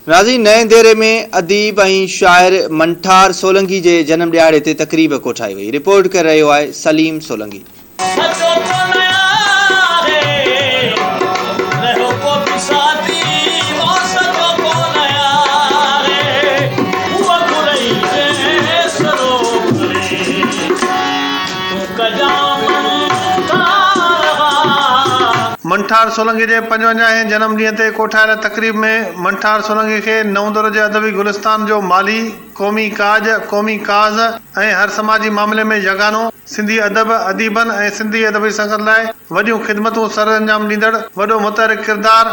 राज़ी नए देरे में अदीब ऐं शाइर मंठार सोलंकी जे जन्म ॾियारे ते तक़रीब कोठाई वई। रिपोर्ट करे रहियो आहे सलीम सोलंकी। मंठार सोलंकी जे 55वें जन्म ॾींहं ते कोठायल तक़रीब में मंठार सोलंकी खे नओं दर्जे अदबी गुलिस्तान जो माली, क़ौमी काज़ ऐं हर समाजी मामले में यगानो, सिंधी अदब अदीबन ऐं सिंधी अदबी संगत लाइ वॾियूं ख़िदमतूं सर अंजाम ॾींदड़ वॾो मुतहरिक किरदार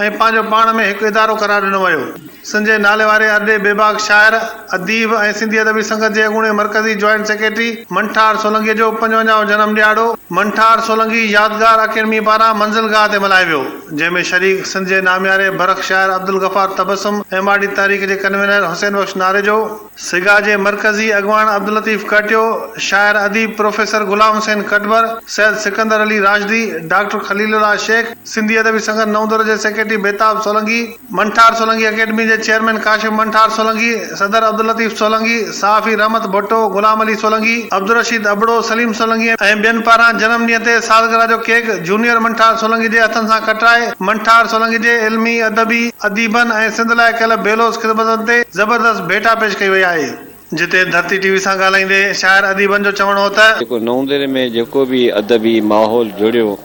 ऐं पंहिंजो पाण में हिकु इदारो करार ॾिनो वियो। सिंध जे नाले वारे अॾे बेबाक शाइर अदीब ऐं सिंधी अदबी संगत जे अॻूणे मरकज़ी जॉइंट सेक्रेटरी मंठार सोलंकीअ जो 55वां जन्म ॾियारो मंठार सोलंकी यादगार अकेडमी पारां मंज़िलगाह ते मल्हायो वियो, जंहिंमें शरीक सिंध जे नामियारे बरख शाइर अब्दुल गफ़ार तबसुम ऐं माड़ी तारीख़ जे कन्वीनर हुसैन बख्श नारेजो, सिगा जे मरकज़ी अॻवान अब्दुल लतीफ़ काटियो, शाइर अदीब प्रोफेसर गुलाम हुसैन कटबर, सैयद सिकंदर अली राजदी, डॉक्टर खलीलुल्लाह शेख, सिंधी अदबी संगत नओं दर्जे सेक्रेटरी बेताब सोलंकी, मंठार सोलंकी अकेडमी जे चेयरमैन काशिम मंठार सोलंकी, सदर अब्दुल लतीफ़ सोलंकी, सहाफ़ी रहमत भुट्टो, गुलाम अली सोलंकी, अब्दुल रशीद अबड़ो, सलीम सोलंकी ऐं ॿियनि पारां जनम ॾींहं ते सालगिरह जो केक जूनियर मंठार सोलंकी जे हथनि सां कटाए मंठार सोलंकी जे इल्मी अदबी अदीबन ऐं सिंध लाइ कयल बेलोस ख़िदमतनि ते ज़बरदस्त भेटा पेश कई वई आहे। जिते धरती टीवी सां ॻाल्हाईंदे शाइर अदीबन जो चवणो हो त जेको नओं दरे में जेको बि अदबी माहौल जुड़ियो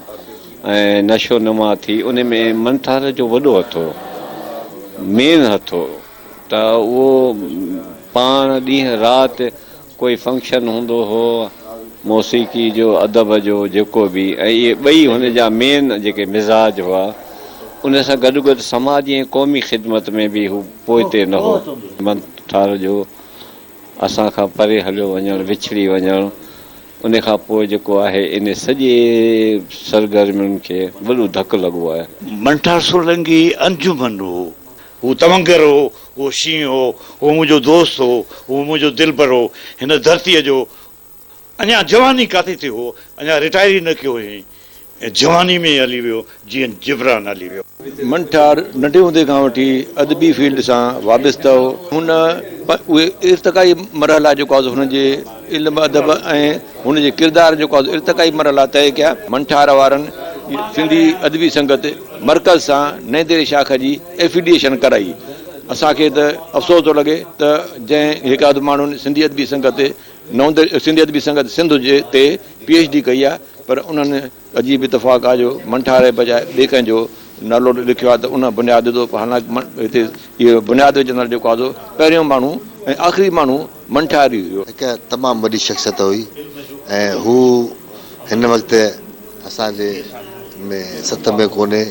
ऐं नशो नुमा थी, उन में मंठार जो वॾो हथ हो, मेन हथ हो। त उहो पाण ॾींहुं राति कोई फंक्शन हूंदो हो मौसीक़ी जो अदब जो जेको बि, ऐं इहे ॿई हुन जा मेन जेके मिज़ाज हुआ, उन सां गॾु गॾु समाजी ऐं क़ौमी ख़िदमत में बि हू पोइते न हो। मंठार जो असां खां परे हलियो वञणु, विछड़ी वञणु, उन खां पोइ जेको आहे इन सॼे सरगर्मियुनि खे वॾो धकु लॻो आहे। मंठार सोलंकी अंजुमन हो, हू तवंगर हो, उहो शींहुं हो, उहो मुंहिंजो दोस्त हो, उहो मुंहिंजो दिलबर हो। हिन धरतीअ जो अञा जवानी काथे थियो हो, अञा रिटायर ई न कयो हुयईं, ऐं जवानी में हली वियो जीअं जिब्रान हली वियो। मंठार नंढे हूंदे खां वठी अदबी फील्ड सां वाबस्ता हो। हुन उहे इर्तिक़ाई मरहला जेको आहे हुनजे इल्म अदब ऐं हुनजे किरदार जेको आहे इर्तिक़ाई मरहला तय कया। मंठार वारनि सिंधी अदबी संगत मरकज़ सां नए दरे शाख जी एफिलिएशन कराई। असांखे त अफ़सोस थो लॻे त जंहिं हिकु अधु माण्हुनि सिंधी अदबी संगत सिंध जे ते PhD कई आहे, पर उन्हनि अजीब इतफ़ाक़ आहे जो मंठार जे बजाए ॿिए कंहिंजो नालो लिखियो आहे, त उन बुनियाद ते हालांकि हिते इहो बुनियाद विझंदड़ जेको आहे पहिरियों माण्हू ऐं आख़िरी माण्हू मंठार ई हुयो। हिकु तमामु वॾी शख़्सियत हुई ऐं हू हिन वक़्तु असांजे में सत में कोन्हे,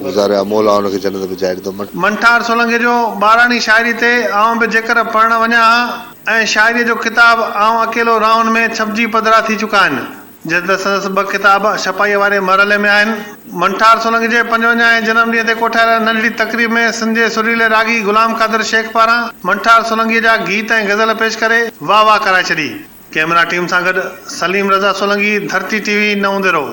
गुज़ारे अमोला हुनखे जन्नत में जाइ ॾिनो। मंठार सोलंकी जो ॿाराणी शाइरी ते आउं बि जेकर पढ़णु वञा ऐं शाइरीअ जो किताब आउं अकेलो राउंड में छपजी पधरा थी चुका आहिनि, जिते संदसि 2 किताब छपाईअ वारे मरहले में आहिनि। मंठार सोलंकी जे 55वें जन्म ॾींहं ते कोठायल नंढड़ी तक़रीब में सिंध जे सुरीले रागी गुलाम कादिर शेख पारां मंठार सोलंकीअ जा गीत ऐं गज़ल पेश करे वाह वाह कराए छॾी। कैमरा टीम सां गॾु सलीम रज़ा सोलंकी, धरती TV, नओं दरो।